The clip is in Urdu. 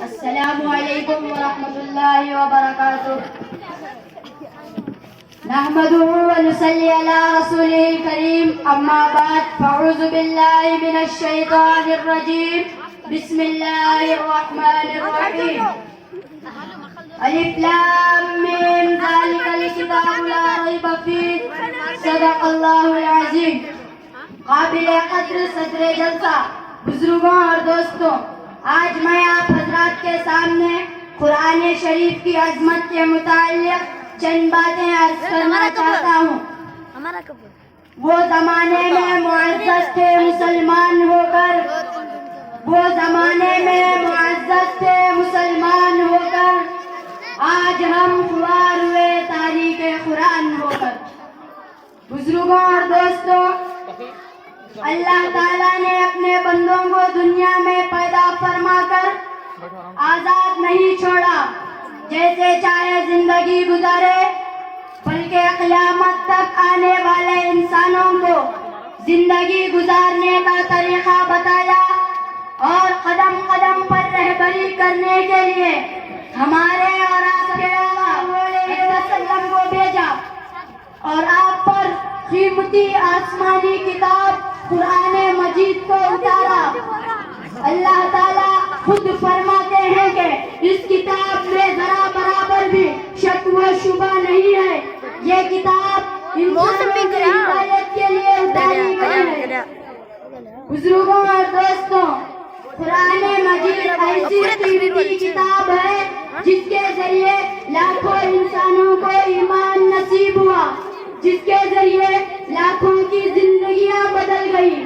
السلام علیکم ورحمۃ اللہ وبرکاتہ نحمده ونصلي على رسوله الكريم اما بعد فاعوذ بالله من الشيطان الرجيم بسم الله الرحمن الرحيم الف لام میم ذلك الكتاب لا ريب فيه صدق الله العظیم. قابل قدر صدر جلسہ، بزرگوں اور دوستوں، آج میں آپ حضرات کے سامنے قرآن شریف کی عظمت کے متعلق چند باتیں عرض کرنا چاہتا ہوں. وہ زمانے میں معزز تھے مسلمان ہو کر، وہ زمانے میں معزز تھے مسلمان ہو کر، آج ہم خوار ہوئے تاریخ قرآن ہو کر. بزرگوں اور دوستوں، اللہ تعالیٰ نے اپنے بندوں کو دنیا میں پیدا فرما کر آزاد نہیں چھوڑا جیسے چاہے زندگی گزارے، بلکہ قیامت تک آنے والے انسانوں کو زندگی گزارنے کا طریقہ بتایا اور قدم قدم پر رہبری کرنے کے لیے ہمارے اور آپ کے وسلم کو بھیجا اور آپ پر قیمتی آسمانی کتاب قرآن مجید کو اتارا. اللہ تعالیٰ خود فرماتے ہیں کہ اس کتاب میں ذرا برابر بھی شک و شبہ نہیں ہے، یہ کتاب انسانوں کی ہدایت کے لیے اتاری گئی ہے. بزرگوں اور دوستوں، قرآن مجید ایسی قیمتی کتاب ہے جس کے ذریعے لاکھوں انسانوں کو ایمان نصیب ہوا، جس کے ذریعے لاکھوں کی زندگیاں بدل گئی.